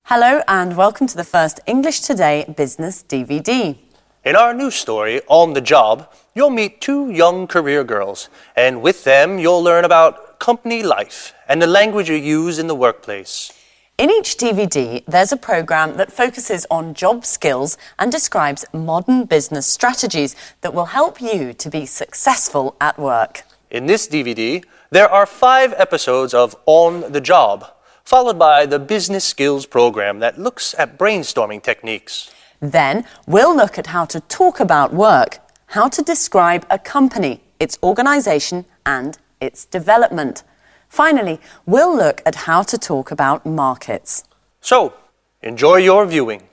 Hello and welcome to the first English Today Business DVD. In our new story, On the Job, you'll meet two young career girls, and with them you'll learn about company life and the language you use in the workplace. In each DVD, there's a program that focuses on job skills and describes modern business strategies that will help you to be successful at work. In this DVD, there are 5 episodes of On the Job, followed by the Business Skills program that looks at brainstorming techniques. Then we'll look at how to talk about work, how to describe a company, its organisation and its development. Finally, we'll look at how to talk about markets. So, enjoy your viewing.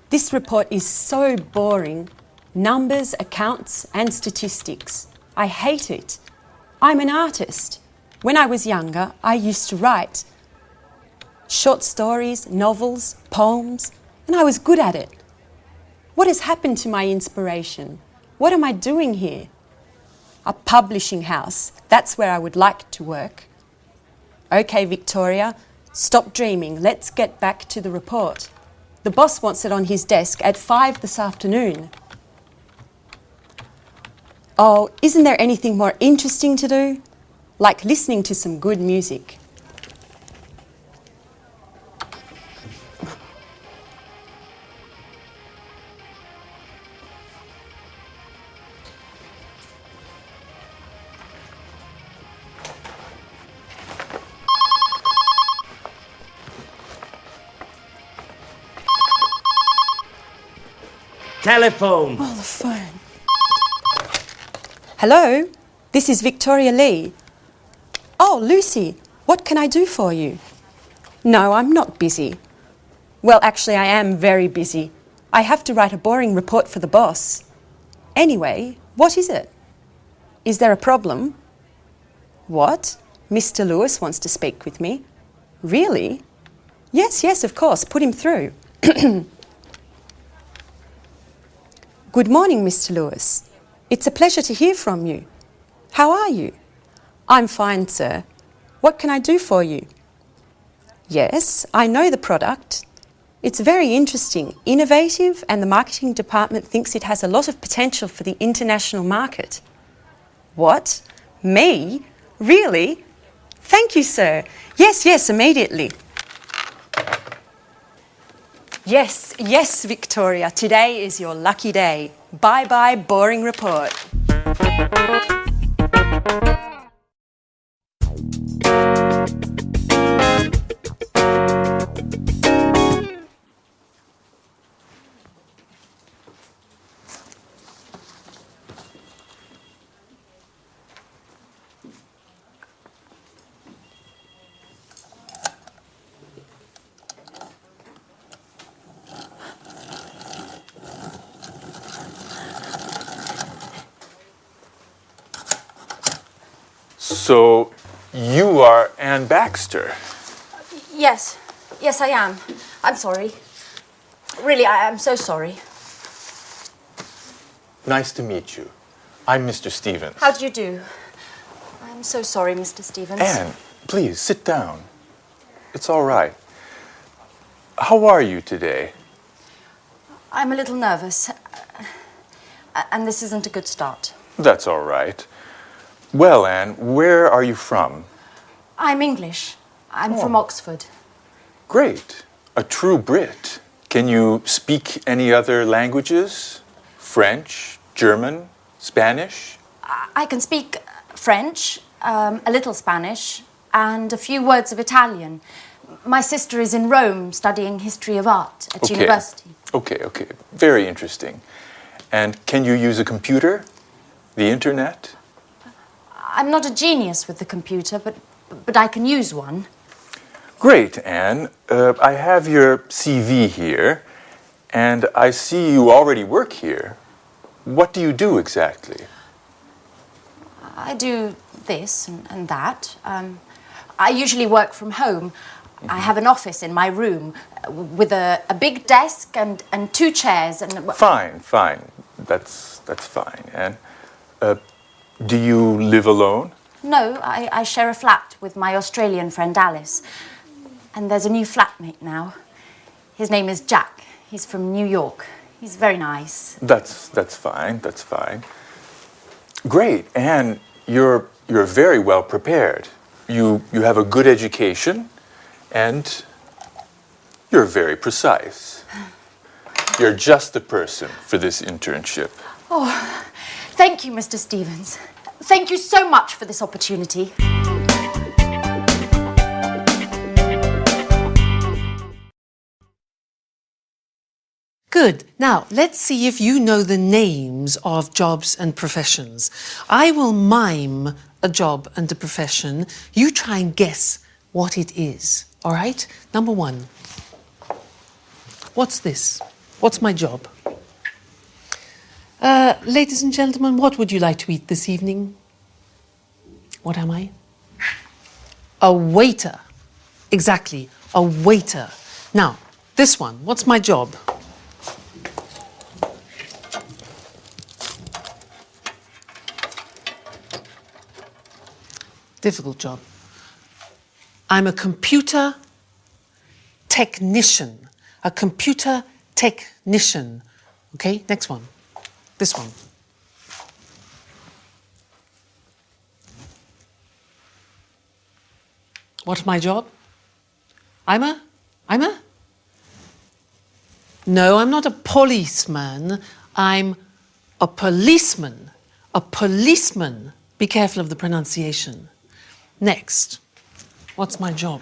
This report is so boring. Numbers, accounts and statistics. I hate it. I'm an artist. When I was younger, I used to write short stories, novels, poems, and I was good at it. What has happened to my inspiration? What am I doing here? A publishing house, that's where I would like to work. Okay, Victoria, stop dreaming. Let's get back to the report. The boss wants it on his desk at 5 this afternoon. Oh, isn't there anything more interesting to do? Like listening to some good music. Telephone. Oh, the phone. Hello, this is Victoria Lee. Oh, Lucy, what can I do for you? No, I'm not busy. Well, actually, I am very busy. I have to write a boring report for the boss. Anyway, what is it? Is there a problem? What? Mr. Lewis wants to speak with me. Really? Yes, of course. Put him through. Good morning, Mr. Lewis. It's a pleasure to hear from you. How are you? I'm fine, sir. What can I do for you? Yes, I know the product. It's very interesting, innovative, and the marketing department thinks it has a lot of potential for the international market. What? Me? Really? Thank you, sir. Yes, immediately. Yes, Victoria. Today is your lucky day. Bye-bye, boring report. So, you are Anne Baxter. Yes, I am. I'm sorry. Really, I'm so sorry. Nice to meet you. I'm Mr. Stevens. How do you do? I'm so sorry, Mr. Stevens. Anne, please, sit down. It's all right. How are you today? I'm a little nervous. And this isn't a good start. That's all right. Well, Anne, where are you from? I'm English. I'm from Oxford. Great. A true Brit. Can you speak any other languages? French, German, Spanish? I can speak French, a little Spanish, and a few words of Italian. My sister is in Rome studying history of art at university. Okay. Very interesting. And can you use a computer? The internet? I'm not a genius with the computer, but I can use one. Great, Anne. I have your CV here, and I see you already work here. What do you do exactly? I do this and that. I usually work from home. I have an office in my room with a big desk and 2 chairs and... Fine. That's fine. And do you live alone? No, I share a flat with my Australian friend Alice. And there's a new flatmate now. His name is Jack. He's from New York. He's very nice. That's fine. That's fine. Great, and you're very well prepared. You have a good education, and you're very precise. You're just the person for this internship. Oh, thank you, Mr. Stevens. Thank you so much for this opportunity. Good. Now, let's see if you know the names of jobs and professions. I will mime a job and a profession. You try and guess what it is. All right? Number one. What's this? What's my job? Ladies and gentlemen, what would you like to eat this evening? What am I? A waiter. Exactly, a waiter. Now, this one, what's my job? Difficult job. I'm a computer technician. A computer technician. Okay, next one. This one. What's my job? No, I'm not a policeman. I'm a policeman. A policeman. Be careful of the pronunciation. Next. What's my job?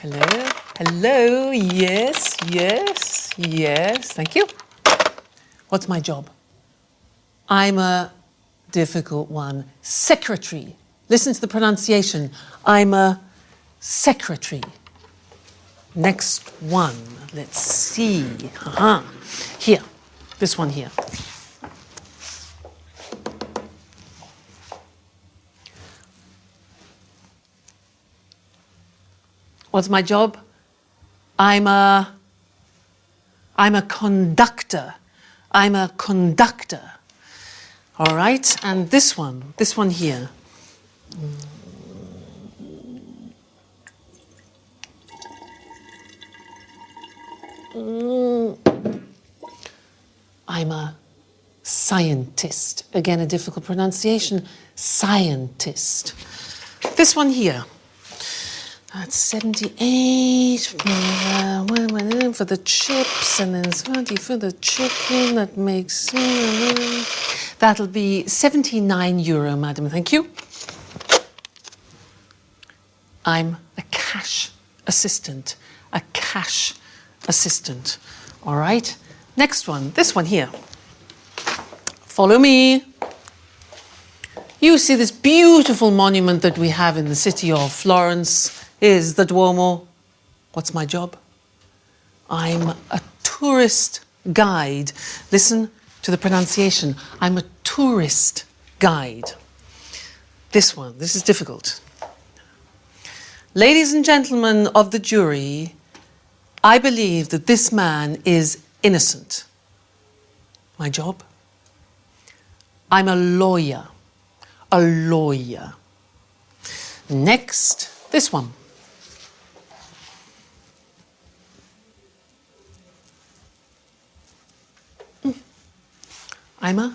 Hello? Hello? Yes, yes, yes. Thank you. What's my job? I'm a difficult one. Secretary. Listen to the pronunciation. I'm a secretary. Next one. Let's see. Here. This one here. What's my job? I'm a conductor. I'm a conductor. All right, and this one here. I'm a scientist. Again, a difficult pronunciation. Scientist. This one here. That's 78 for the chips, and then 20 for the chicken. That makes... That'll be €79, madam. Thank you. I'm a cash assistant. A cash assistant. All right. Next one. This one here. Follow me. You see this beautiful monument that we have in the city of Florence is the Duomo. What's my job? I'm a tourist guide. Listen to the pronunciation. I'm a tourist guide. This one, this is difficult. Ladies and gentlemen of the jury, I believe that this man is innocent. My job? I'm a lawyer. A lawyer. Next, this one. I'm a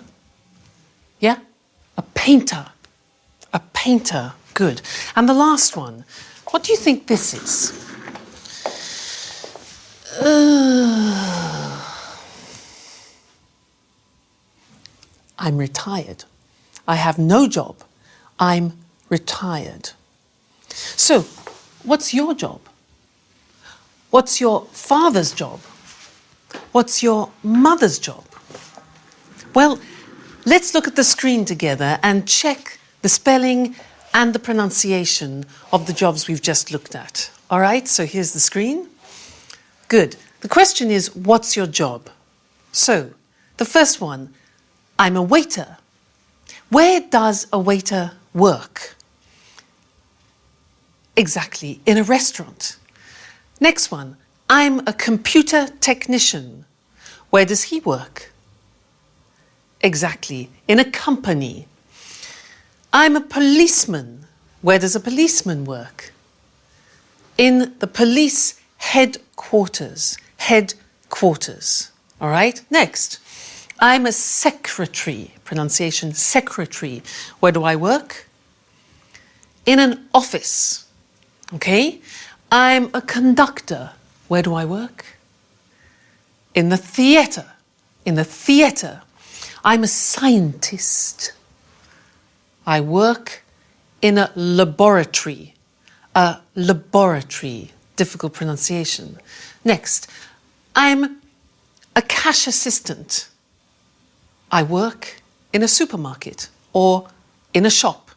painter. A painter. Good. And the last one. What do you think this is? I'm retired. I have no job. I'm retired. So, what's your job? What's your father's job? What's your mother's job? Well, let's look at the screen together and check the spelling and the pronunciation of the jobs we've just looked at. All right, so here's the screen. Good. The question is, what's your job? So, the first one, I'm a waiter. Where does a waiter work? Exactly, in a restaurant. Next one, I'm a computer technician. Where does he work? Exactly. In a company. I'm a policeman. Where does a policeman work? In the police headquarters. Headquarters. All right? Next. I'm a secretary. Pronunciation, secretary. Where do I work? In an office. Okay? I'm a conductor. Where do I work? In the theatre. In the theatre. I'm a scientist. I work in a laboratory. A laboratory. Difficult pronunciation. Next. I'm a cash assistant. I work in a supermarket or in a shop.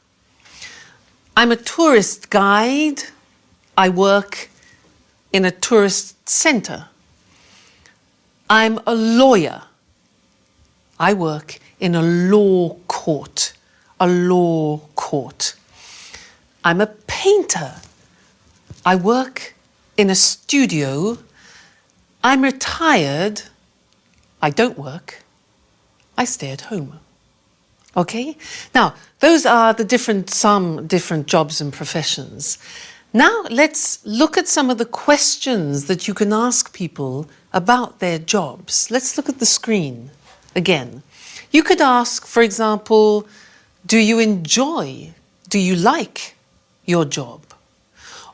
I'm a tourist guide. I work in a tourist centre. I'm a lawyer. I work in a law court. A law court. I'm a painter. I work in a studio. I'm retired. I don't work. I stay at home. Okay? Now, those are some different jobs and professions. Now, let's look at some of the questions that you can ask people about their jobs. Let's look at the screen again. You could ask, for example, do you enjoy, do you like your job?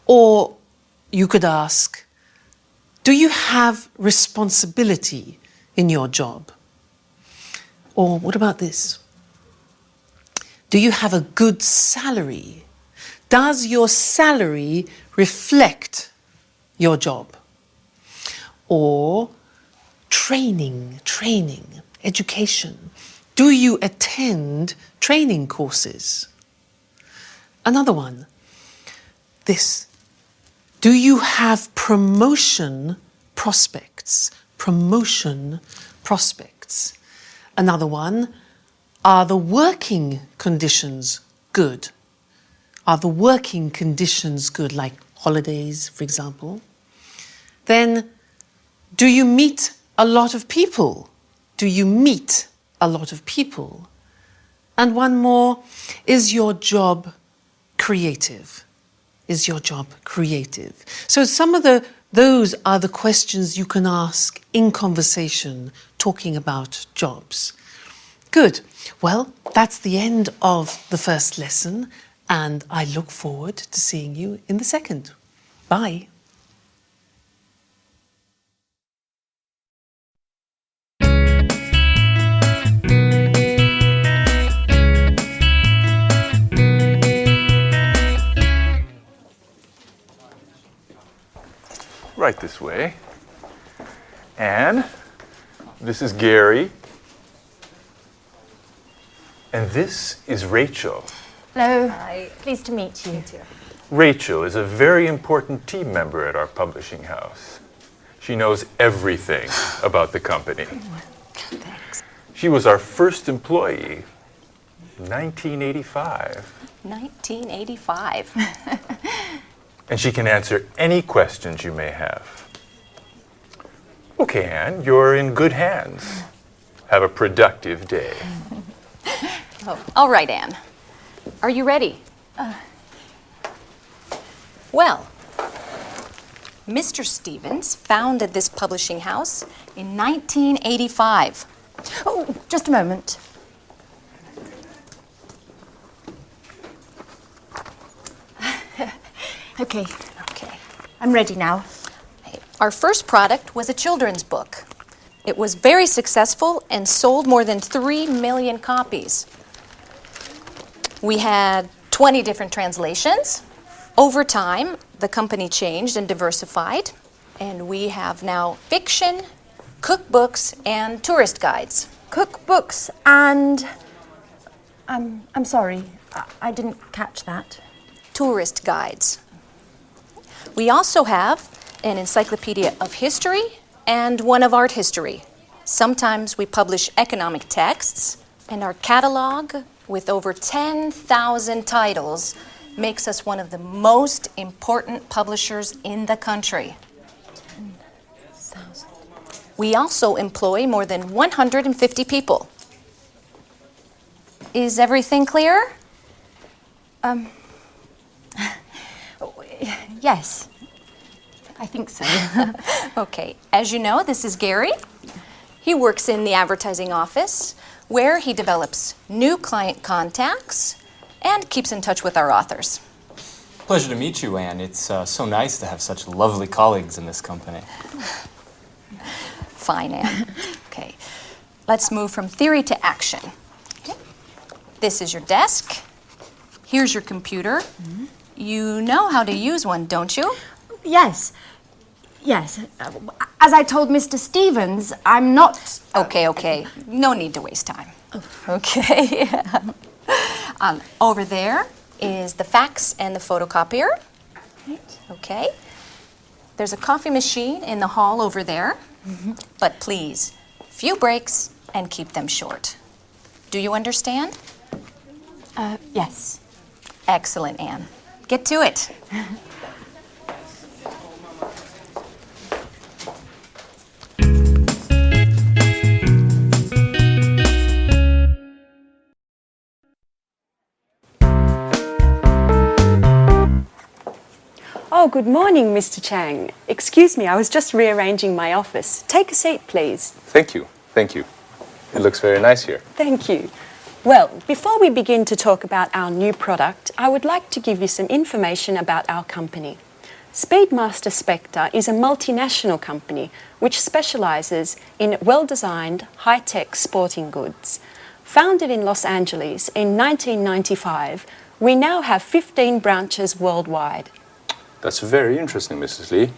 Or you could ask, do you have responsibility in your job? Or what about this? Do you have a good salary? Does your salary reflect your job? Or training, education. Do you attend training courses? Another one, this. Do you have promotion prospects? Promotion prospects. Another one, are the working conditions good? Are the working conditions good, like holidays, for example? Then, do you meet a lot of people? Do you meet a lot of people? And one more, is your job creative? Is your job creative? So those are the questions you can ask in conversation, talking about jobs. Good. Well, that's the end of the first lesson, and I look forward to seeing you in the second. Bye. Right this way. And this is Gary. And this is Rachel. Hello. Hi. Pleased to meet you. Rachel is a very important team member at our publishing house. She knows everything about the company. Thanks. She was our first employee, 1985. 1985. And she can answer any questions you may have. Okay, Anne, you're in good hands. Have a productive day. Oh, all right, Anne. Are you ready? Well, Mr. Stevens founded this publishing house in 1985. Oh, just a moment. Okay. I'm ready now. Our first product was a children's book. It was very successful and sold more than 3 million copies. We had 20 different translations. Over time, the company changed and diversified, and we have now fiction, cookbooks, and tourist guides. Cookbooks and... I'm sorry, I didn't catch that. Tourist guides. We also have an encyclopedia of history and one of art history. Sometimes we publish economic texts, and our catalog, with over 10,000 titles, makes us one of the most important publishers in the country. 10,000. We also employ more than 150 people. Is everything clear? Yes, I think so. Okay, as you know, this is Gary. He works in the advertising office where he develops new client contacts and keeps in touch with our authors. Pleasure to meet you, Anne. It's so nice to have such lovely colleagues in this company. Fine, Anne. Okay, let's move from theory to action. Okay. This is your desk. Here's your computer. You know how to use one, don't you? Yes. Yes. As I told Mr. Stevens, I'm not... Okay. No need to waste time. Okay. Over there is the fax and the photocopier. Okay. There's a coffee machine in the hall over there. But please, few breaks and keep them short. Do you understand? Yes. Excellent, Anne. Get to it. Oh, good morning, Mr. Chang. Excuse me, I was just rearranging my office. Take a seat, please. Thank you. Thank you. It looks very nice here. Thank you. Well, before we begin to talk about our new product, I would like to give you some information about our company. Speedmaster Spectre is a multinational company which specialises in well-designed, high-tech sporting goods. Founded in Los Angeles in 1995, we now have 15 branches worldwide. That's very interesting, Mrs. Lee.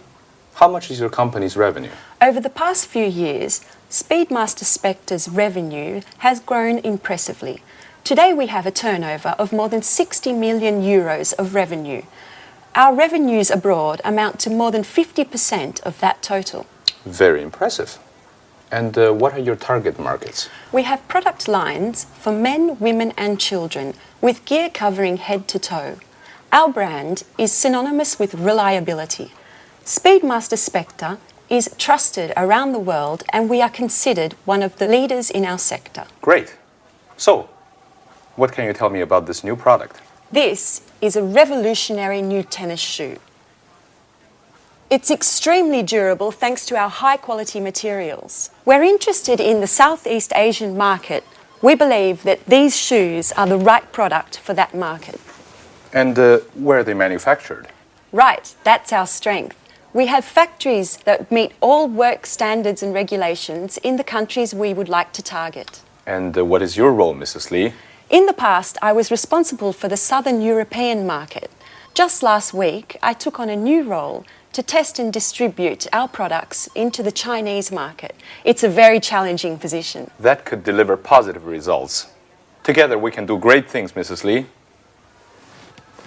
How much is your company's revenue? Over the past few years, Speedmaster Spectre's revenue has grown impressively. Today we have a turnover of more than 60 million euros of revenue. Our revenues abroad amount to more than 50% of that total. Very impressive. And what are your target markets? We have product lines for men, women and children with gear covering head to toe. Our brand is synonymous with reliability. Speedmaster Spectre is trusted around the world and we are considered one of the leaders in our sector. Great. So, what can you tell me about this new product? This is a revolutionary new tennis shoe. It's extremely durable thanks to our high-quality materials. We're interested in the Southeast Asian market. We believe that these shoes are the right product for that market. And where are they manufactured? Right, that's our strength. We have factories that meet all work standards and regulations in the countries we would like to target. And what is your role, Mrs. Lee? In the past, I was responsible for the Southern European market. Just last week, I took on a new role to test and distribute our products into the Chinese market. It's a very challenging position. That could deliver positive results. Together we can do great things, Mrs. Lee.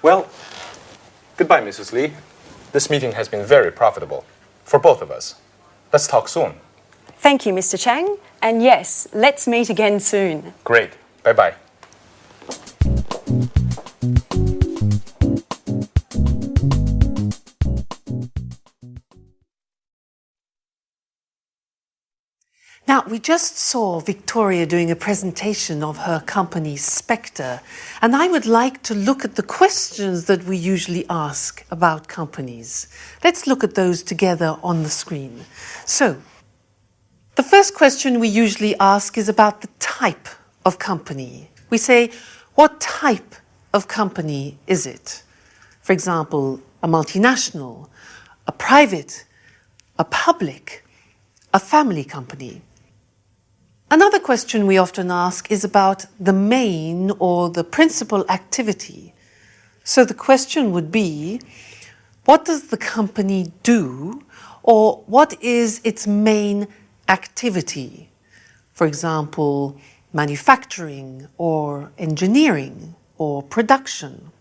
Well, goodbye, Mrs. Lee. This meeting has been very profitable for both of us. Let's talk soon. Thank you, Mr. Chang. And yes, let's meet again soon. Great. Bye-bye. Now, we just saw Victoria doing a presentation of her company, Spectre, and I would like to look at the questions that we usually ask about companies. Let's look at those together on the screen. So, the first question we usually ask is about the type of company. We say, what type of company is it? For example, a multinational, a private, a public, a family company. Another question we often ask is about the main or the principal activity. So the question would be, what does the company do, or what is its main activity? For example, manufacturing or engineering or production.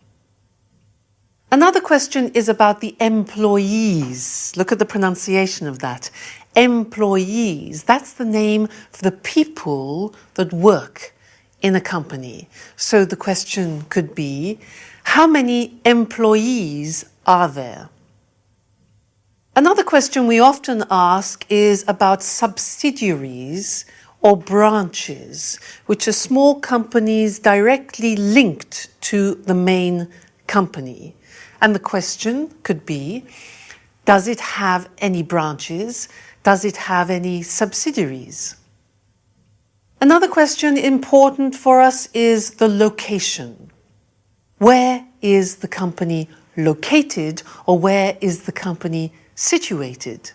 Another question is about the employees. Look at the pronunciation of that. Employees, that's the name for the people that work in a company. So the question could be, how many employees are there? Another question we often ask is about subsidiaries or branches, which are small companies directly linked to the main company. And the question could be, does it have any branches? Does it have any subsidiaries? Another question important for us is the location. Where is the company located, or where is the company situated?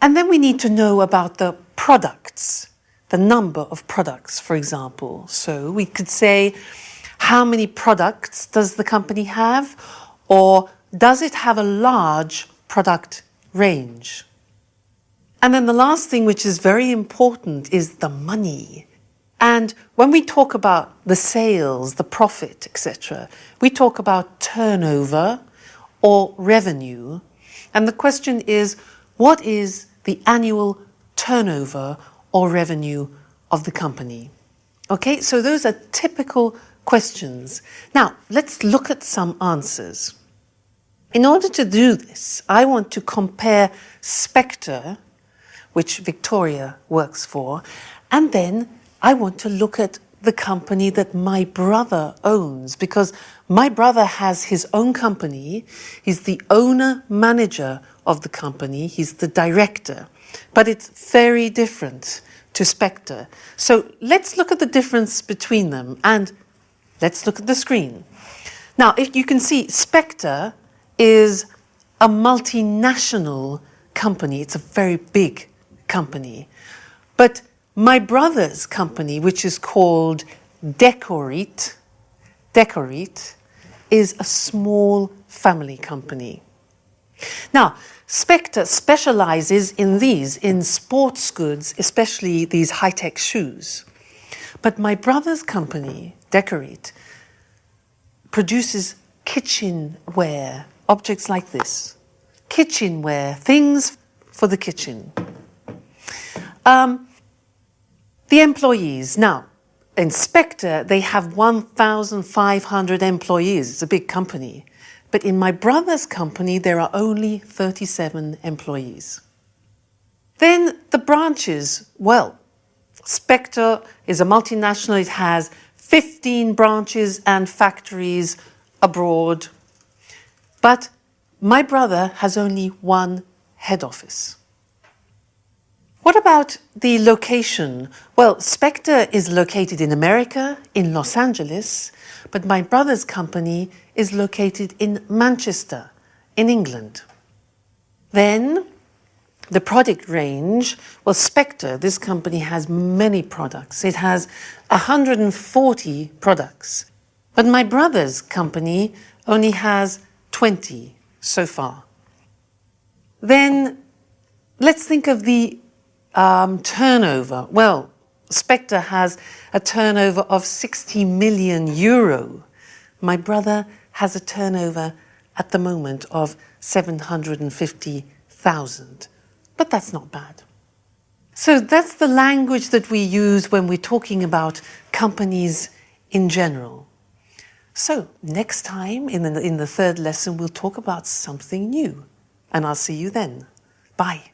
And then we need to know about the products, the number of products, for example. So we could say, how many products does the company have, or does it have a large product range? And then the last thing, which is very important, is the money. And when we talk about the sales, the profit, etc., we talk about turnover or revenue. And the question is, what is the annual turnover or revenue of the company? Okay, so those are typical questions. Now, let's look at some answers. In order to do this, I want to compare Spectre, which Victoria works for, and then I want to look at the company that my brother owns, because my brother has his own company. He's the owner-manager of the company. He's the director. But it's very different to Spectre. So let's look at the difference between them, and let's look at the screen. Now, if you can see, Spectre is a multinational company. It's a very big company. But my brother's company, which is called Decorate, is a small family company. Now, Spectre specializes in sports goods, especially these high-tech shoes. But my brother's company, Decorate, produces kitchenware, objects like this. Kitchenware, things for the kitchen. The employees. Now, in Spectre, they have 1,500 employees. It's a big company. But in my brother's company, there are only 37 employees. Then the branches. Well, Spectre is a multinational. It has 15 branches and factories abroad. But my brother has only one head office. What about the location? Well, Spectre is located in America, in Los Angeles, but my brother's company is located in Manchester, in England. Then, the product range. Well, Spectre, this company has many products. It has 140 products. But my brother's company only has 20 so far. Then, let's think of the turnover. Well, Spectre has a turnover of 60 million euro. My brother has a turnover at the moment of 750,000. But that's not bad. So that's the language that we use when we're talking about companies in general. So next time in the third lesson, we'll talk about something new. And I'll see you then. Bye.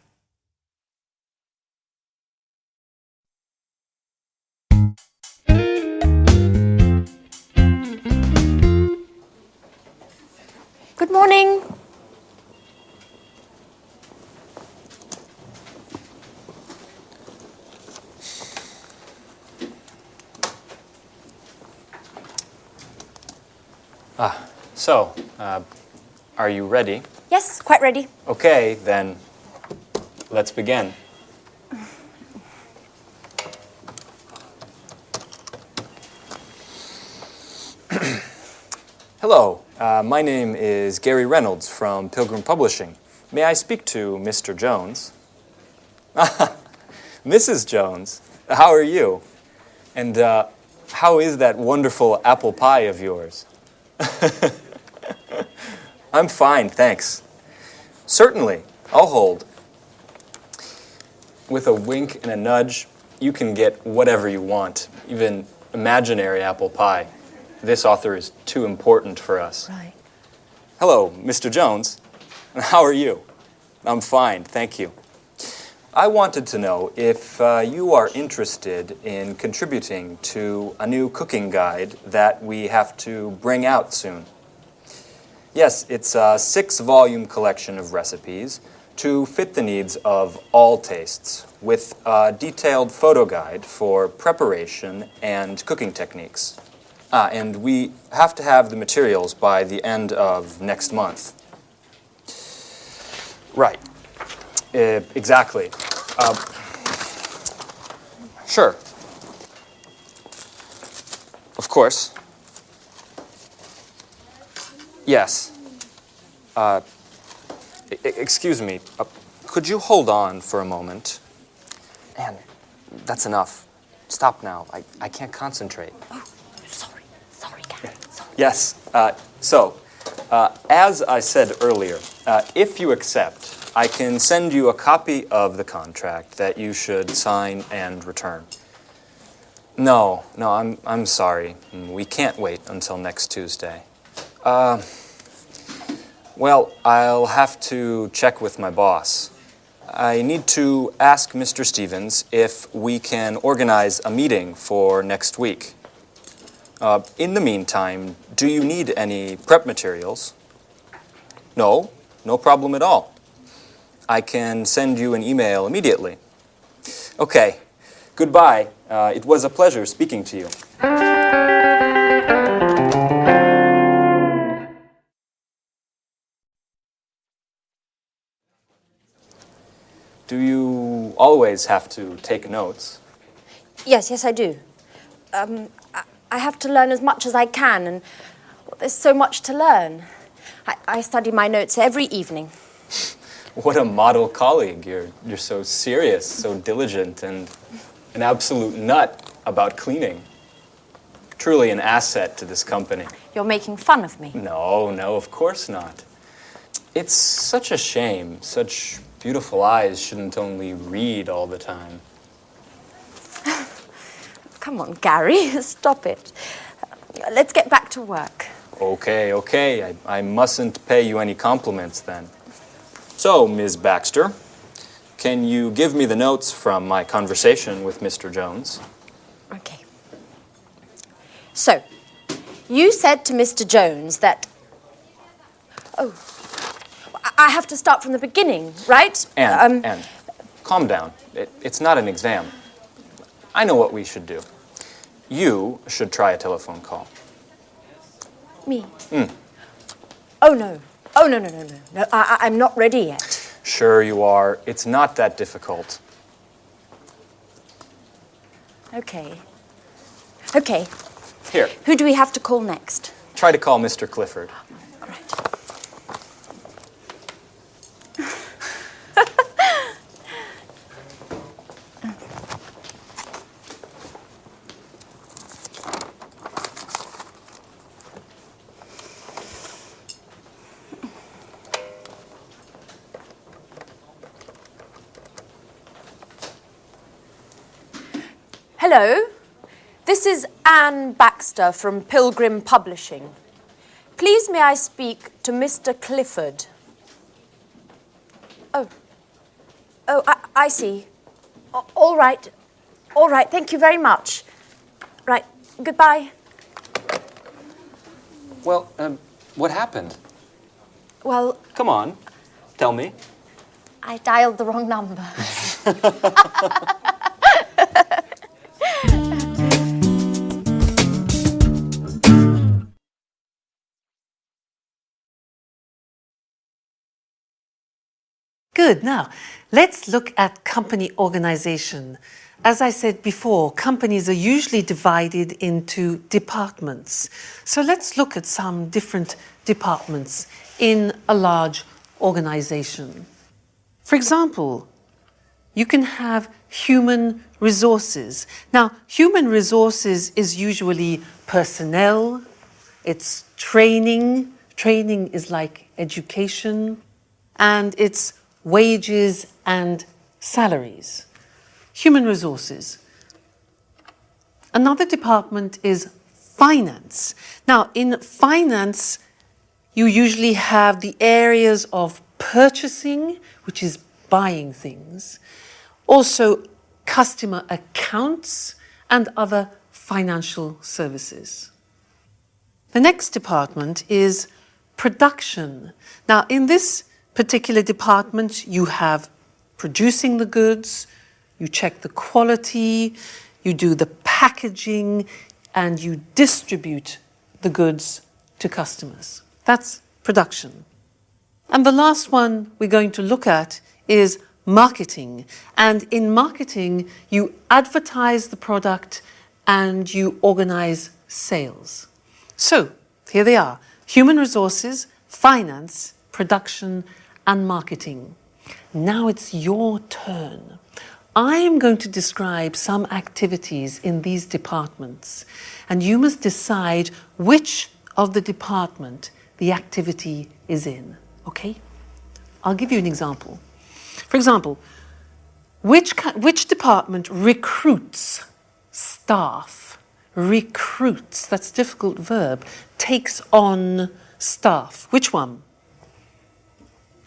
Good morning. So, are you ready? Yes, quite ready. Okay, then let's begin. Hello, my name is Gary Reynolds from Pilgrim Publishing. May I speak to Mr. Jones? Mrs. Jones, how are you? And how is that wonderful apple pie of yours? I'm fine, thanks. Certainly, I'll hold. With a wink and a nudge, you can get whatever you want, even imaginary apple pie. This author is too important for us. Right. Hello, Mr. Jones. How are you? I'm fine, thank you. I wanted to know if you are interested in contributing to a new cooking guide that we have to bring out soon. Yes, it's a 6-volume collection of recipes to fit the needs of all tastes, with a detailed photo guide for preparation and cooking techniques. And we have to have the materials by the end of next month. Right. Exactly. Sure. Of course. Yes. Excuse me. Could you hold on for a moment? Anne, that's enough. Stop now. I can't concentrate. Oh, sorry, Gary. Sorry. Yes. As I said earlier, if you accept, I can send you a copy of the contract that you should sign and return. No, I'm sorry. We can't wait until next Tuesday. Well, I'll have to check with my boss. I need to ask Mr. Stevens if we can organize a meeting for next week. In the meantime, do you need any prep materials? No problem at all. I can send you an email immediately. Okay, goodbye. It was a pleasure speaking to you. Do you always have to take notes? Yes, I do. I have to learn as much as I can, and there's so much to learn. I study my notes every evening. What a model colleague. You're so serious, so diligent, and an absolute nut about cleaning. Truly an asset to this company. You're making fun of me. No, of course not. It's such a shame. Such beautiful eyes shouldn't only read all the time. Come on, Gary, stop it. Let's get back to work. Okay. I mustn't pay you any compliments then. So, Ms. Baxter, can you give me the notes from my conversation with Mr. Jones? Okay. So, you said to Mr. Jones that... Oh, I have to start from the beginning, right? Anne, calm down. It's not an exam. I know what we should do. You should try a telephone call. Me? Oh, no. No, I'm not ready yet. Sure you are. It's not that difficult. Okay. Here, Who do we have to call next? try to call Mr. Clifford. All right. Hello, this is Anne Baxter from Pilgrim Publishing. Please may I speak to Mr. Clifford? Oh, I see. All right, thank you very much. Right, goodbye. Well, what happened? Well, Come on, tell me. I dialed the wrong number. Good. Now, let's look at company organization. As I said before, companies are usually divided into departments. So let's look at some different departments in a large organization. For example, you can have human resources. Now, human resources is usually personnel, it's training. Training is like education, and it's wages and salaries. Human resources. Another department is finance. Now, in finance, you usually have the areas of purchasing, which is buying things, also customer accounts and other financial services. The next department is production. Now, in this particular department, you have producing the goods, you check the quality, you do the packaging, and you distribute the goods to customers. That's production. And the last one we're going to look at is marketing. And in marketing, you advertise the product and you organize sales. So, here they are: human resources, finance, production, and marketing. Now it's your turn. I am going to describe some activities in these departments, and you must decide which of the department the activity is in, okay? I'll give you an example. For example, which department recruits staff? Recruits, that's a difficult verb, takes on staff. Which one?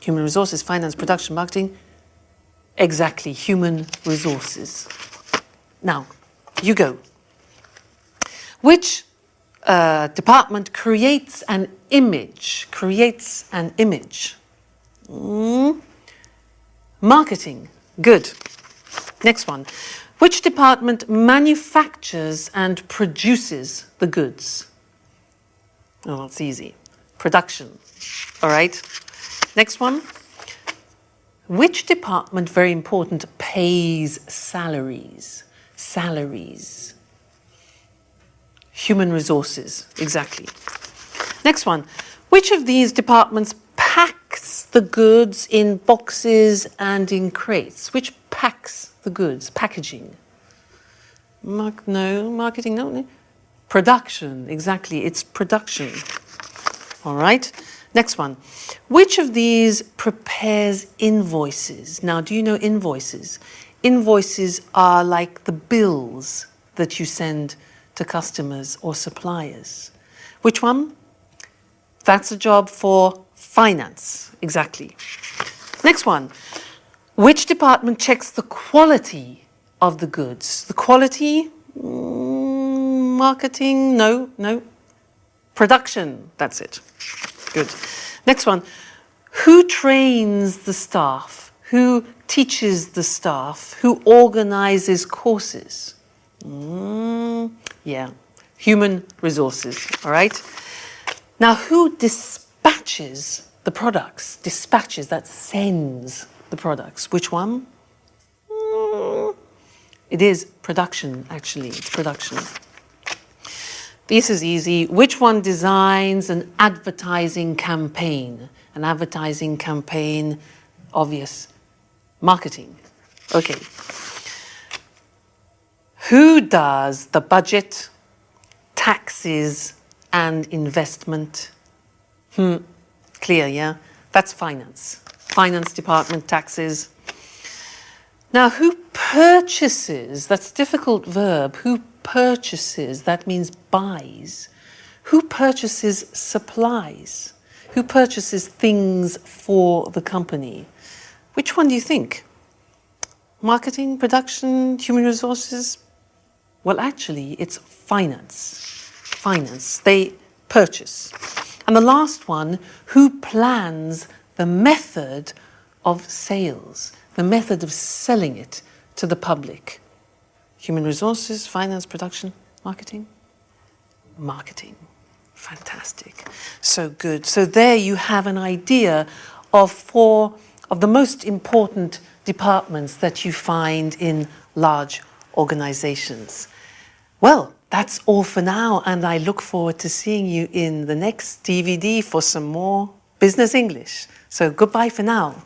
Human resources, finance, production, marketing? Exactly, human resources. Now, you go. Which department creates an image? Creates an image. Marketing. Good. Next one. Which department manufactures and produces the goods? Oh, it's easy. Production. All right. Next one. Which department, very important, pays salaries? Salaries. Human resources, exactly. Next one. Which of these departments packs the goods in boxes and in crates? Which packs the goods? Packaging. Marketing, no. Production, exactly, it's production. All right. Next one. Which of these prepares invoices? Now, do you know invoices? Invoices are like the bills that you send to customers or suppliers. Which one? That's a job for finance, exactly. Next one. Which department checks the quality of the goods? The quality? Marketing? No. Production, that's it. Good. Next one. Who trains the staff? Who teaches the staff? Who organizes courses? Yeah. Human resources, all right? Now, who dispatches the products? Dispatches, that sends the products. Which one? It is production, actually. It's production. This is easy. Which one designs an advertising campaign? An advertising campaign, obvious. Marketing. Okay. Who does the budget, taxes, and investment? Clear, yeah? That's finance. Finance department, taxes. Now, who purchases? That's a difficult verb. Who purchases? That means buys. Who purchases supplies? Who purchases things for the company? Which one do you think? Marketing, production, human resources? Well, actually, it's finance. Finance. They purchase. And the last one, who plans the method of sales, the method of selling it to the public? Human resources, finance, production, marketing? Marketing. Fantastic. So good. So there you have an idea of 4 of the most important departments that you find in large organizations. Well, that's all for now, and I look forward to seeing you in the next DVD for some more Business English. So goodbye for now.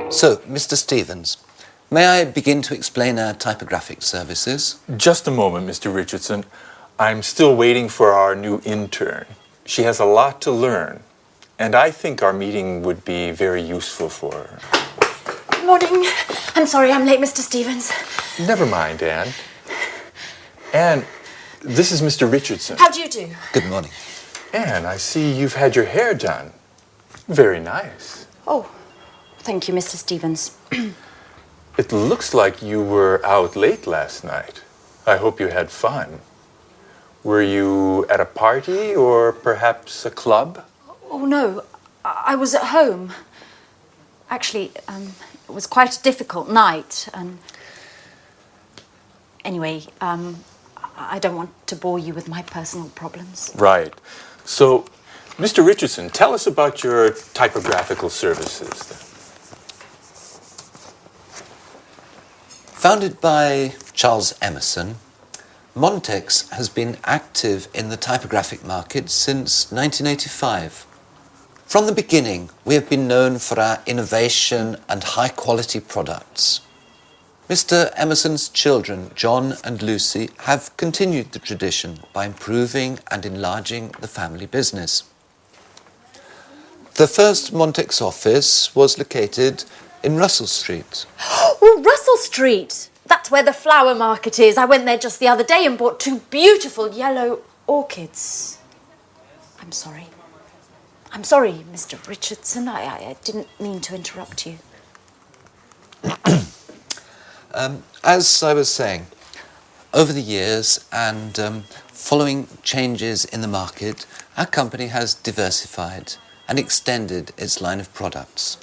So, Mr. Stevens, may I begin to explain our typographic services? Just a moment, Mr. Richardson. I'm still waiting for our new intern. She has a lot to learn, and I think our meeting would be very useful for her. Good morning. I'm sorry I'm late, Mr. Stevens. Never mind, Anne. Anne, this is Mr. Richardson. How do you do? Good morning. Anne, I see you've had your hair done. Very nice. Oh, thank you, Mr. Stevens. It looks like you were out late last night. I hope you had fun. Were you at a party or perhaps a club? Oh, no, I was at home. Actually, it was quite a difficult night, and anyway, I don't want to bore you with my personal problems. Right. So, Mr. Richardson, tell us about your typographical services then. Founded by Charles Emerson, Montex has been active in the typographic market since 1985. From the beginning, we have been known for our innovation and high-quality products. Mr. Emerson's children, John and Lucy, have continued the tradition by improving and enlarging the family business. The first Montex office was located in Russell Street. Oh, Russell Street! That's where the flower market is. I went there just the other day and bought 2 beautiful yellow orchids. I'm sorry. I'm sorry, Mr. Richardson. I didn't mean to interrupt you. As I was saying, over the years and following changes in the market, our company has diversified and extended its line of products.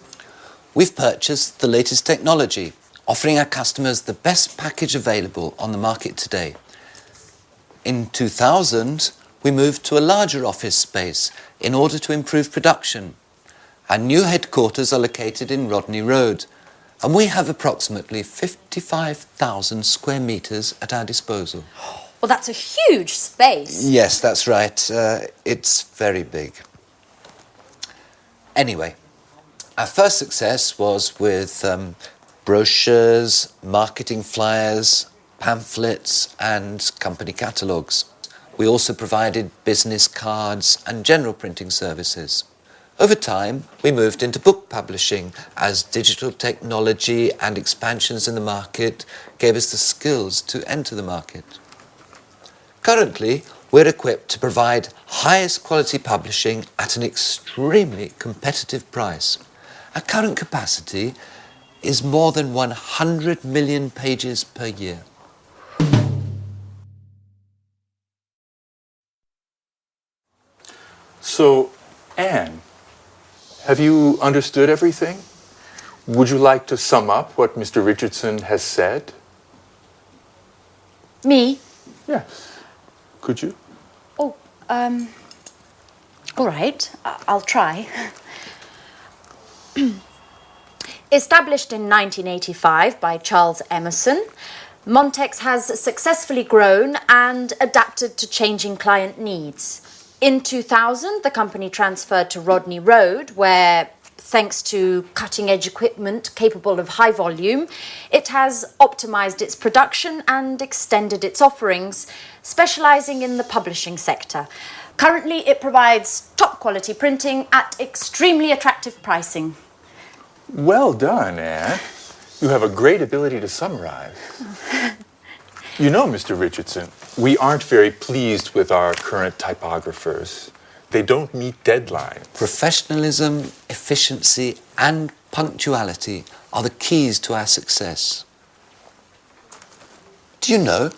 We've purchased the latest technology, offering our customers the best package available on the market today. In 2000, we moved to a larger office space in order to improve production. Our new headquarters are located in Rodney Road, and we have approximately 55,000 square meters at our disposal. Well, that's a huge space. Yes, that's right. It's very big. Anyway, our first success was with brochures, marketing flyers, pamphlets, and company catalogues. We also provided business cards and general printing services. Over time, we moved into book publishing as digital technology and expansions in the market gave us the skills to enter the market. Currently, we're equipped to provide highest quality publishing at an extremely competitive price. Our current capacity is more than 100 million pages per year. So, Anne, have you understood everything? Would you like to sum up what Mr. Richardson has said? Me? Yes. Could you? Oh, all right, I'll try. Established in 1985 by Charles Emerson, Montex has successfully grown and adapted to changing client needs. In 2000, the company transferred to Rodney Road, where, thanks to cutting-edge equipment capable of high volume, it has optimized its production and extended its offerings, specializing in the publishing sector. Currently, it provides top-quality printing at extremely attractive pricing. Well done, Anne. You have a great ability to summarize. You know, Mr. Richardson, we aren't very pleased with our current typographers. They don't meet deadlines. Professionalism, efficiency, and punctuality are the keys to our success. Do you know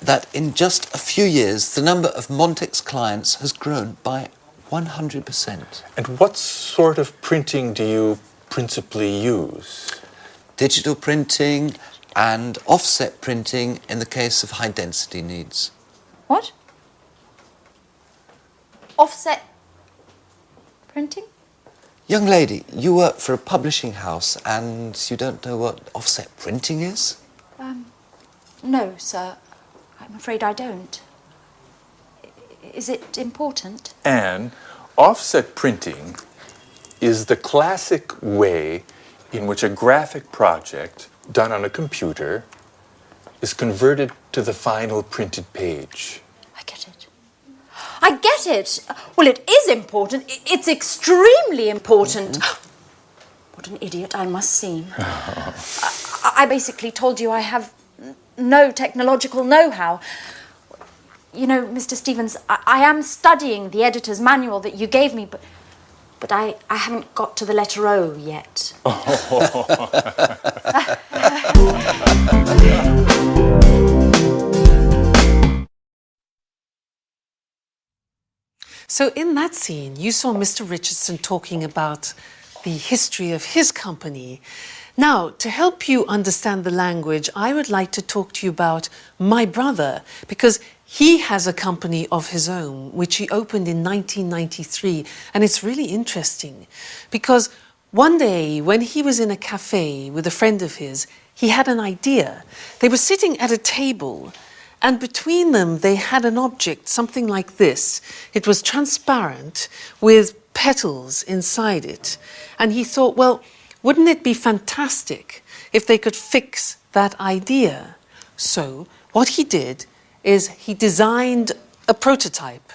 that in just a few years, the number of Montex clients has grown by 100%? And what sort of printing do you principally use? Digital printing and offset printing in the case of high-density needs. What? Offset printing? Young lady, you work for a publishing house and you don't know what offset printing is? No, sir. I'm afraid I don't. Is it important? And offset printing is the classic way in which a graphic project done on a computer is converted to the final printed page. I get it. I get it. Well, it is important. It's extremely important. What an idiot I must seem. I basically told you I have no technological know-how. You know, Mr. Stevens, I am studying the editor's manual that you gave me, but but I haven't got to the letter O yet. So in that scene, you saw Mr. Richardson talking about the history of his company. Now, to help you understand the language, I would like to talk to you about my brother, because he has a company of his own, which he opened in 1993. And it's really interesting, because one day when he was in a cafe with a friend of his, he had an idea. They were sitting at a table, and between them, they had an object, something like this. It was transparent with petals inside it. And he thought, well, wouldn't it be fantastic if they could fix that idea? So what he did is he designed a prototype.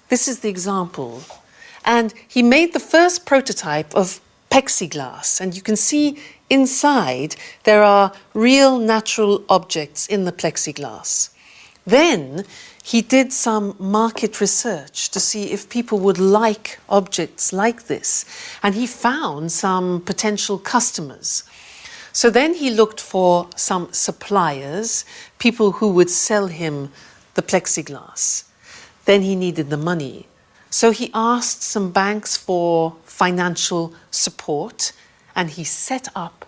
This is the example. And he made the first prototype of plexiglass. And you can see inside there are real natural objects in the plexiglass. Then he did some market research to see if people would like objects like this. And he found some potential customers. So then he looked for some suppliers, people who would sell him the plexiglass. Then he needed the money. So he asked some banks for financial support, and he set up,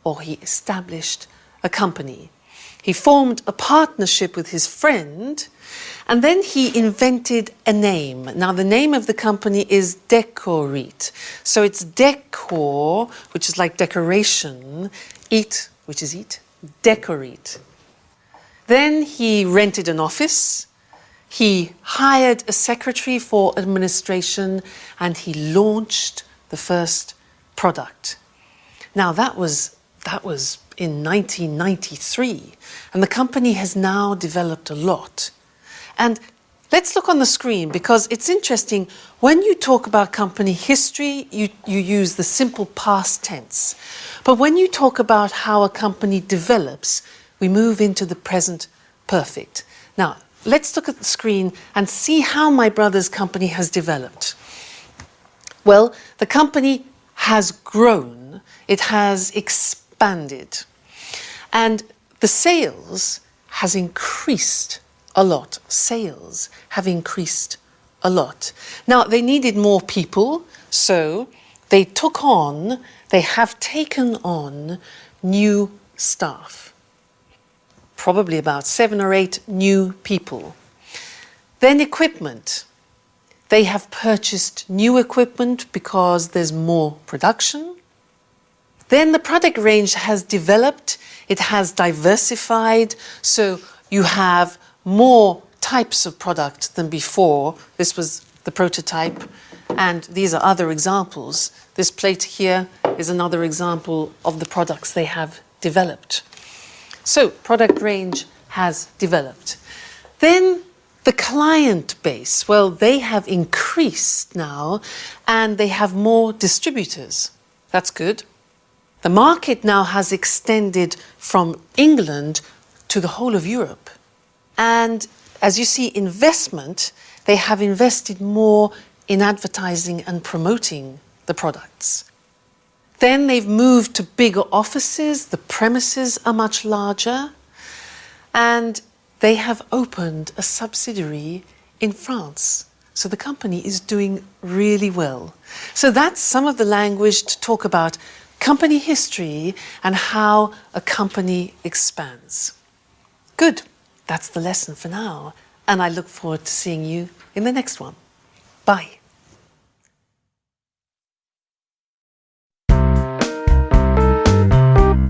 or he established, a company. He formed a partnership with his friend, and then he invented a name. Now, the name of the company is Decorit. So it's decor, which is like decoration, eat, which is eat, Decorit. Then he rented an office, he hired a secretary for administration, and he launched the first product. Now, that was in 1993, and the company has now developed a lot. And let's look on the screen, because it's interesting. When you talk about company history, you use the simple past tense. But when you talk about how a company develops, we move into the present perfect. Now, let's look at the screen and see how my brother's company has developed. Well, the company has grown. It has expanded. And the sales has increased a lot. Sales have increased a lot. Now, they needed more people, so they have taken on new staff. Probably about 7 or 8 new people. Then equipment. They have purchased new equipment because there's more production. Then the product range has developed, it has diversified, so you have more types of product than before. This was the prototype, and these are other examples. This plate here is another example of the products they have developed. So, product range has developed. Then the client base, well, they have increased now, and they have more distributors. That's good. The market now has extended from England to the whole of Europe. And as you see, investment, they have invested more in advertising and promoting the products. Then they've moved to bigger offices, the premises are much larger, and they have opened a subsidiary in France. So the company is doing really well. So that's some of the language to talk about company history and how a company expands. Good. That's the lesson for now. And I look forward to seeing you in the next one. Bye.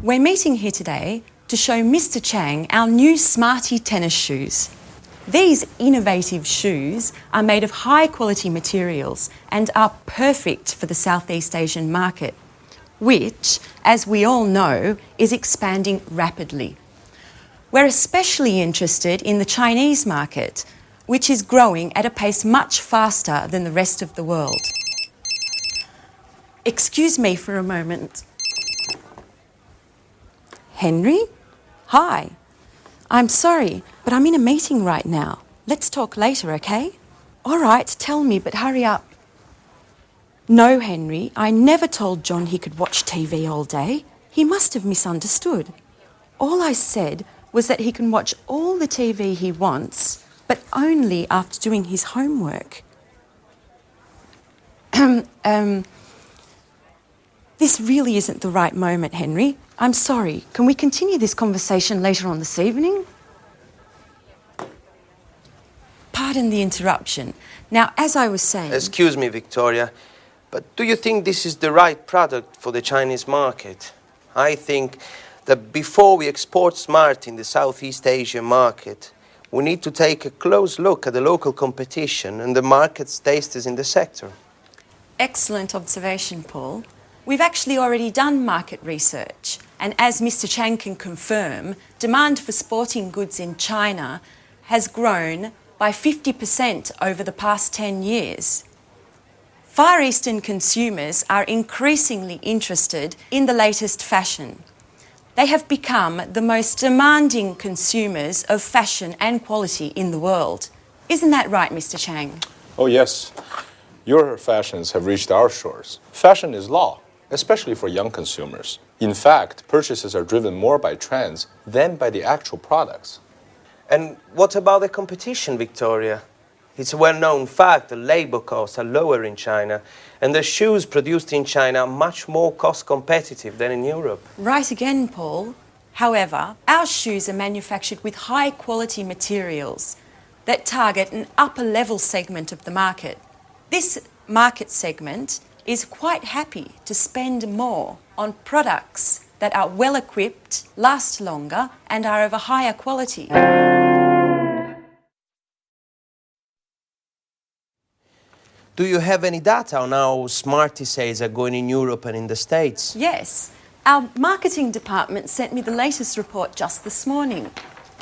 We're meeting here today to show Mr. Chang our new Smarty tennis shoes. These innovative shoes are made of high quality materials and are perfect for the Southeast Asian market, which, as we all know, is expanding rapidly. We're especially interested in the Chinese market, which is growing at a pace much faster than the rest of the world. Excuse me for a moment. Henry? Hi. I'm sorry, but I'm in a meeting right now. Let's talk later, okay? All right, tell me, but hurry up. No, Henry, I never told John he could watch TV all day. He must have misunderstood. All I said was that he can watch all the TV he wants, but only after doing his homework. This really isn't the right moment, Henry. I'm sorry. Can we continue this conversation later on this evening? Pardon the interruption. Now, as I was saying... Excuse me, Victoria, but do you think this is the right product for the Chinese market? I think that before we export Smart in the Southeast Asian market, we need to take a close look at the local competition and the market's tasters in the sector. Excellent observation, Paul. We've actually already done market research, and as Mr. Chang can confirm, demand for sporting goods in China has grown by 50% over the past 10 years. Far Eastern consumers are increasingly interested in the latest fashion. They have become the most demanding consumers of fashion and quality in the world. Isn't that right, Mr. Chang? Oh, yes. Your fashions have reached our shores. Fashion is law, especially for young consumers. In fact, purchases are driven more by trends than by the actual products. And what about the competition, Victoria? It's a well-known fact that labor costs are lower in China, and the shoes produced in China are much more cost-competitive than in Europe. Right again, Paul. However, our shoes are manufactured with high-quality materials that target an upper-level segment of the market. This market segment is quite happy to spend more on products that are well-equipped, last longer, and are of a higher quality. Do you have any data on how Smarty sales are going in Europe and in the States? Yes. Our marketing department sent me the latest report just this morning,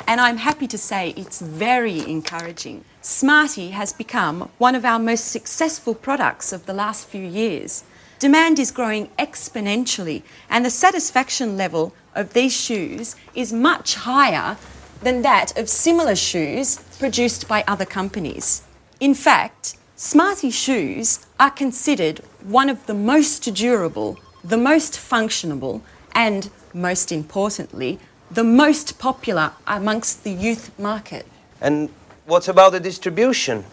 and I'm happy to say it's very encouraging. Smarty has become one of our most successful products of the last few years. Demand is growing exponentially, and the satisfaction level of these shoes is much higher than that of similar shoes produced by other companies. In fact, Smarty shoes are considered one of the most durable, the most functional, and, most importantly, the most popular amongst the youth market. And what about the distribution?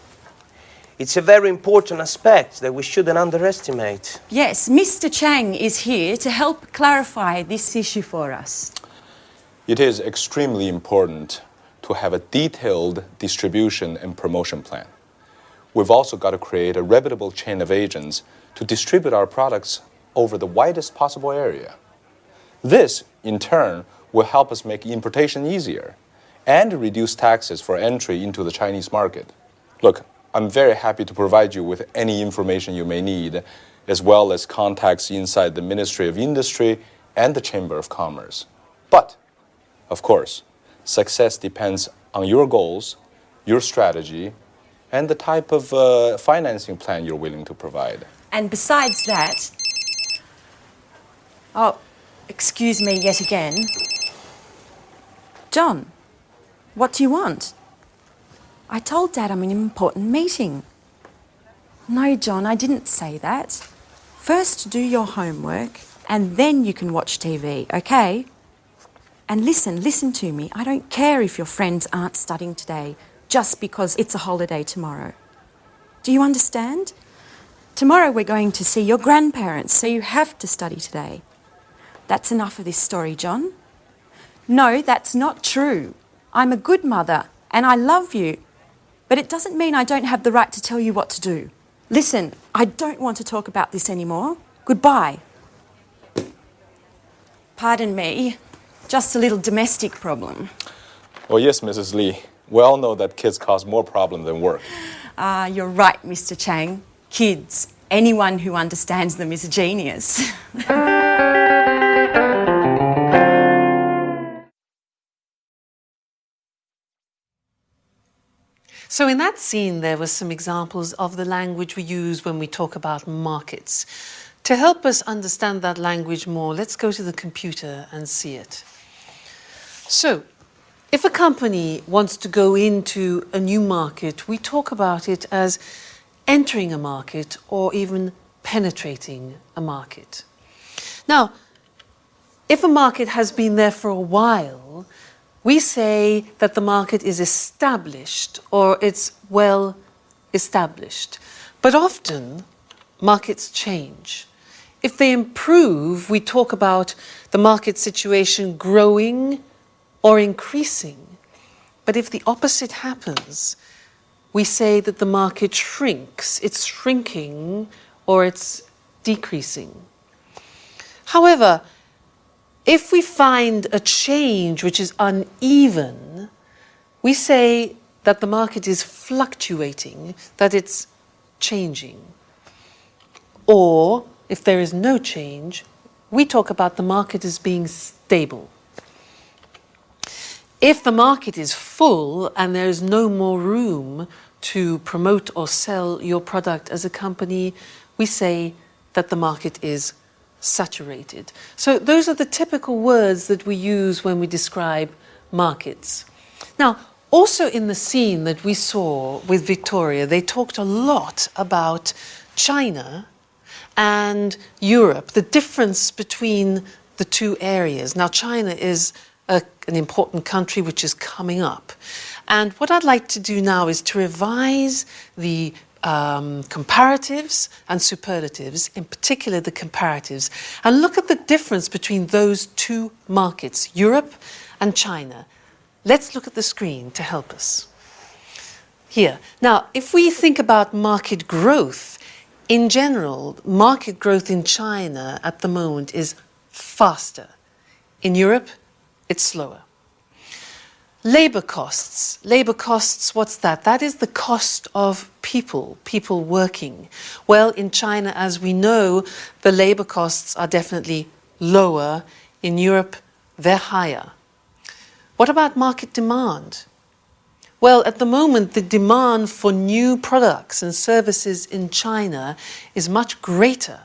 It's a very important aspect that we shouldn't underestimate. Yes, Mr. Chang is here to help clarify this issue for us. It is extremely important to have a detailed distribution and promotion plan. We've also got to create a reputable chain of agents to distribute our products over the widest possible area. This, in turn, will help us make importation easier and reduce taxes for entry into the Chinese market. Look, I'm very happy to provide you with any information you may need, as well as contacts inside the Ministry of Industry and the Chamber of Commerce. But, of course, success depends on your goals, your strategy, and the type of financing plan you're willing to provide. And besides that... Oh, excuse me yet again. John, what do you want? I told Dad I'm in an important meeting. No, John, I didn't say that. First do your homework, and then you can watch TV, okay? And listen to me. I don't care if your friends aren't studying today just because it's a holiday tomorrow. Do you understand? Tomorrow we're going to see your grandparents, so you have to study today. That's enough of this story, John. No, that's not true. I'm a good mother, and I love you. But it doesn't mean I don't have the right to tell you what to do. Listen, I don't want to talk about this anymore. Goodbye. Pardon me, just a little domestic problem. Oh, yes, Mrs. Lee. We all know that kids cause more problem than work. You're right, Mr. Chang. Kids. Anyone who understands them is a genius. So in that scene, there were some examples of the language we use when we talk about markets. To help us understand that language more, let's go to the computer and see it. So, if a company wants to go into a new market, we talk about it as entering a market or even penetrating a market. Now, if a market has been there for a while, we say that the market is established or it's well established. But often, markets change. If they improve, we talk about the market situation growing or increasing. But if the opposite happens, we say that the market shrinks. It's shrinking or it's decreasing. However, if we find a change which is uneven, we say that the market is fluctuating, that it's changing. Or, if there is no change, we talk about the market as being stable. If the market is full and there is no more room to promote or sell your product as a company, we say that the market is saturated. So those are the typical words that we use when we describe markets. Now, also in the scene that we saw with Victoria, they talked a lot about China and Europe, the difference between the two areas. Now, China is an important country which is coming up. And what I'd like to do now is to revise the comparatives and superlatives, in particular the comparatives, and look at the difference between those two markets, Europe and China. Let's look at the screen to help us. Here. Now, if we think about market growth, in general, market growth in China at the moment is faster. In Europe, it's slower. Labor costs. Labor costs, what's that? That is the cost of people working. Well, in China, as we know, the labor costs are definitely lower. In Europe, they're higher. What about market demand? Well, at the moment, the demand for new products and services in China is much greater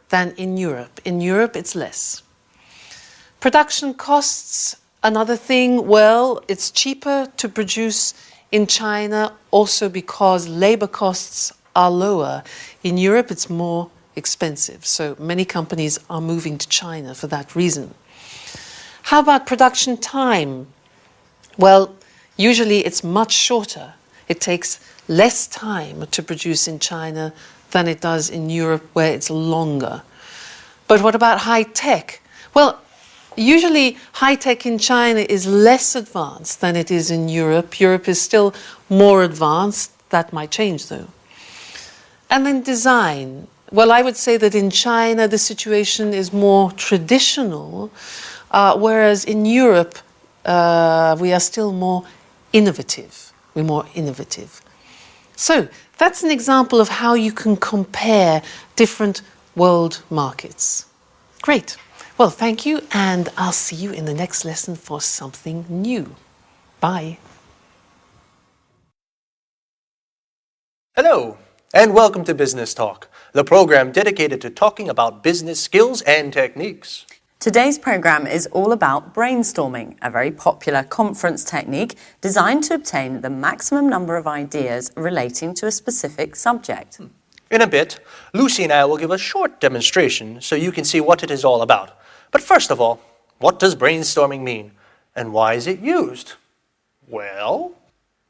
than in Europe. In Europe, it's less. Production costs, another thing, well, it's cheaper to produce in China also because labor costs are lower. In Europe, it's more expensive. So many companies are moving to China for that reason. How about production time? Well, usually it's much shorter. It takes less time to produce in China than it does in Europe, where it's longer. But what about high tech? Well, usually high tech in China is less advanced than it is in Europe. Europe is still more advanced. That might change though. And then design. Well, I would say that in China the situation is more traditional, whereas in Europe we are still more innovative. We're more innovative. So that's an example of how you can compare different world markets. Great. Well, thank you, and I'll see you in the next lesson for something new. Bye. Hello, and welcome to Business Talk, the program dedicated to talking about business skills and techniques. Today's program is all about brainstorming, a very popular conference technique designed to obtain the maximum number of ideas relating to a specific subject. In a bit, Lucy and I will give a short demonstration so you can see what it is all about. But first of all, what does brainstorming mean, and why is it used? Well,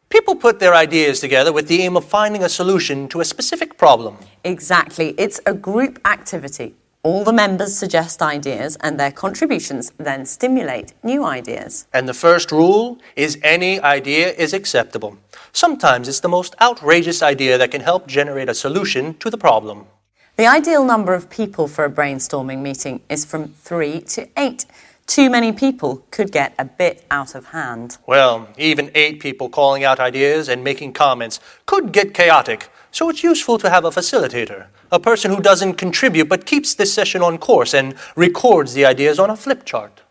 people put their ideas together with the aim of finding a solution to a specific problem. Exactly. It's a group activity. All the members suggest ideas and their contributions then stimulate new ideas. And the first rule is any idea is acceptable. Sometimes it's the most outrageous idea that can help generate a solution to the problem. The ideal number of people for a brainstorming meeting is from 3 to 8. Too many people could get a bit out of hand. Well, even 8 people calling out ideas and making comments could get chaotic, so it's useful to have a facilitator, a person who doesn't contribute but keeps this session on course and records the ideas on a flip chart.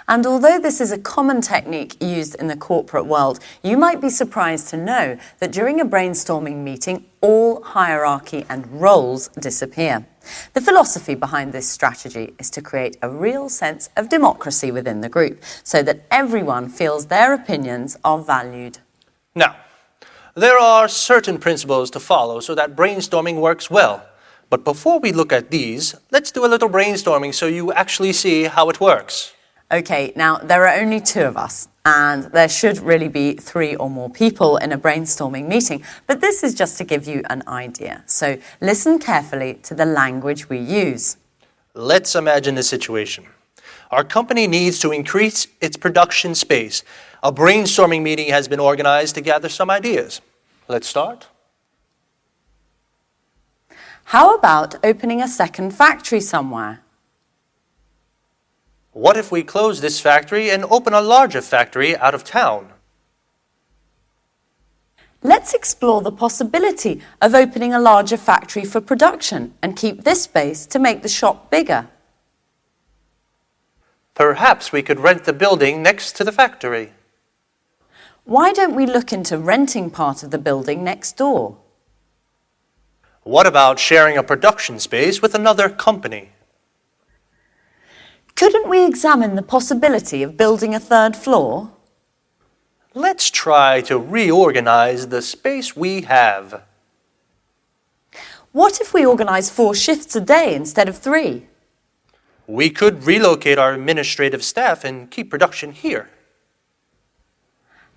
And although this is a common technique used in the corporate world, you might be surprised to know that during a brainstorming meeting, all hierarchy and roles disappear. The philosophy behind this strategy is to create a real sense of democracy within the group, so that everyone feels their opinions are valued. Now, there are certain principles to follow so that brainstorming works well. But before we look at these, let's do a little brainstorming so you actually see how it works. Okay, now there are only 2 of us, and there should really be 3 or more people in a brainstorming meeting, but this is just to give you an idea. So listen carefully to the language we use. Let's imagine the situation. Our company needs to increase its production space. A brainstorming meeting has been organized to gather some ideas. Let's start. How about opening a second factory somewhere? What if we close this factory and open a larger factory out of town? Let's explore the possibility of opening a larger factory for production and keep this space to make the shop bigger. Perhaps we could rent the building next to the factory. Why don't we look into renting part of the building next door? What about sharing a production space with another company? Couldn't we examine the possibility of building a 3rd floor? Let's try to reorganize the space we have. What if we organise 4 shifts a day instead of 3? We could relocate our administrative staff and keep production here.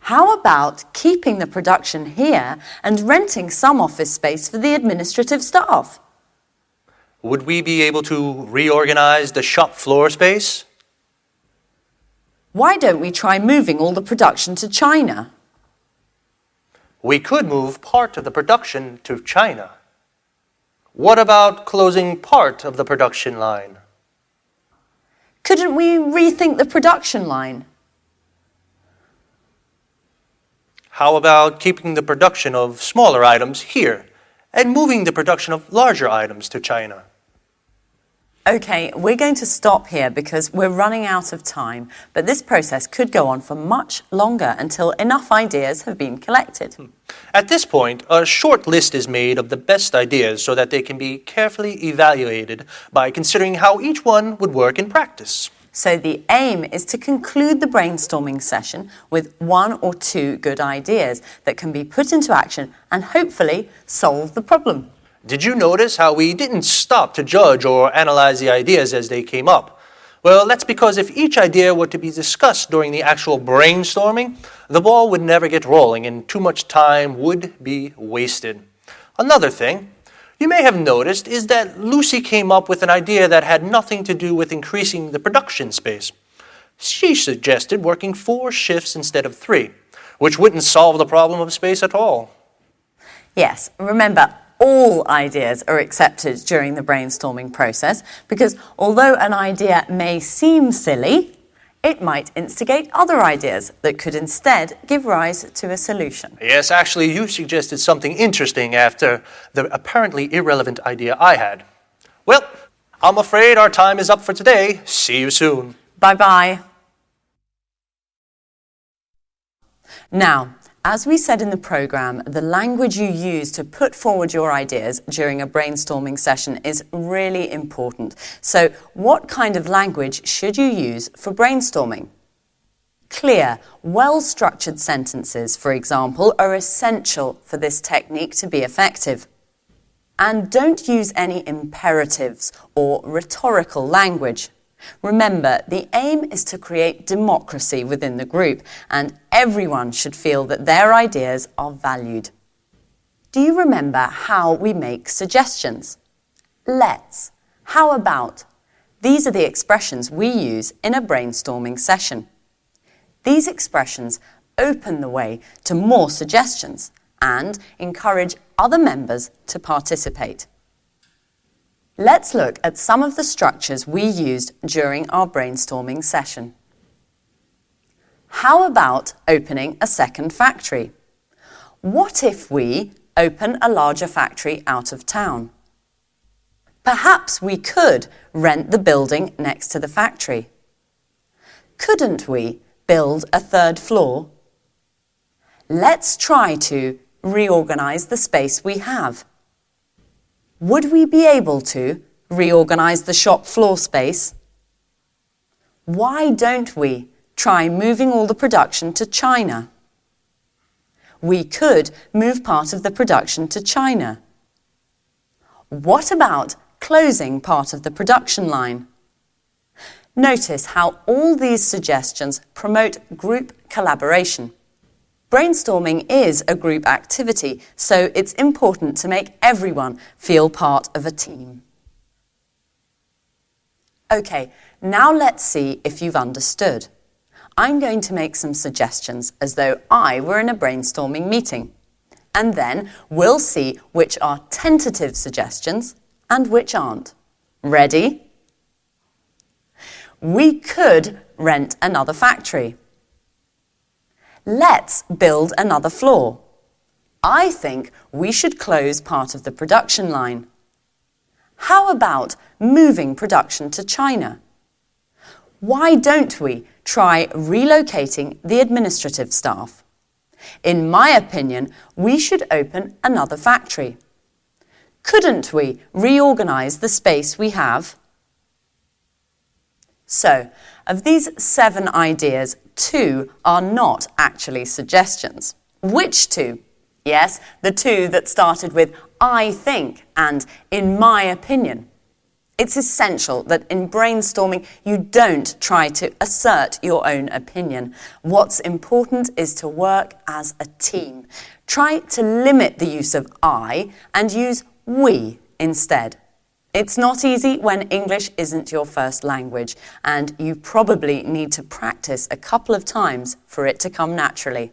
How about keeping the production here and renting some office space for the administrative staff? Would we be able to reorganize the shop floor space? Why don't we try moving all the production to China? We could move part of the production to China. What about closing part of the production line? Couldn't we rethink the production line? How about keeping the production of smaller items here and moving the production of larger items to China? Okay, we're going to stop here because we're running out of time, but this process could go on for much longer until enough ideas have been collected. At this point, a short list is made of the best ideas so that they can be carefully evaluated by considering how each one would work in practice. So the aim is to conclude the brainstorming session with 1 or 2 good ideas that can be put into action and hopefully solve the problem. Did you notice how we didn't stop to judge or analyze the ideas as they came up? Well, that's because if each idea were to be discussed during the actual brainstorming, the ball would never get rolling and too much time would be wasted. Another thing you may have noticed is that Lucy came up with an idea that had nothing to do with increasing the production space. She suggested working 4 shifts instead of 3, which wouldn't solve the problem of space at all. Yes, remember, all ideas are accepted during the brainstorming process because although an idea may seem silly, it might instigate other ideas that could instead give rise to a solution. Yes, actually, you suggested something interesting after the apparently irrelevant idea I had. Well, I'm afraid our time is up for today. See you soon. Bye-bye. Now, as we said in the programme, the language you use to put forward your ideas during a brainstorming session is really important. So, what kind of language should you use for brainstorming? Clear, well-structured sentences, for example, are essential for this technique to be effective. And don't use any imperatives or rhetorical language. Remember, the aim is to create democracy within the group, and everyone should feel that their ideas are valued. Do you remember how we make suggestions? Let's, how about? These are the expressions we use in a brainstorming session. These expressions open the way to more suggestions and encourage other members to participate. Let's look at some of the structures we used during our brainstorming session. How about opening a second factory? What if we open a larger factory out of town? Perhaps we could rent the building next to the factory. Couldn't we build a 3rd floor? Let's try to reorganize the space we have. Would we be able to reorganize the shop floor space? Why don't we try moving all the production to China? We could move part of the production to China. What about closing part of the production line? Notice how all these suggestions promote group collaboration. Brainstorming is a group activity, so it's important to make everyone feel part of a team. OK, now let's see if you've understood. I'm going to make some suggestions as though I were in a brainstorming meeting. And then we'll see which are tentative suggestions and which aren't. Ready? We could rent another factory. Let's build another floor. I think we should close part of the production line. How about moving production to China? Why don't we try relocating the administrative staff? In my opinion, we should open another factory. Couldn't we reorganise the space we have? So, of these 7 ideas, 2 are not actually suggestions. Which 2? Yes, the 2 that started with I think and in my opinion. It's essential that in brainstorming you don't try to assert your own opinion. What's important is to work as a team. Try to limit the use of I and use we instead. It's not easy when English isn't your first language, and you probably need to practice a couple of times for it to come naturally.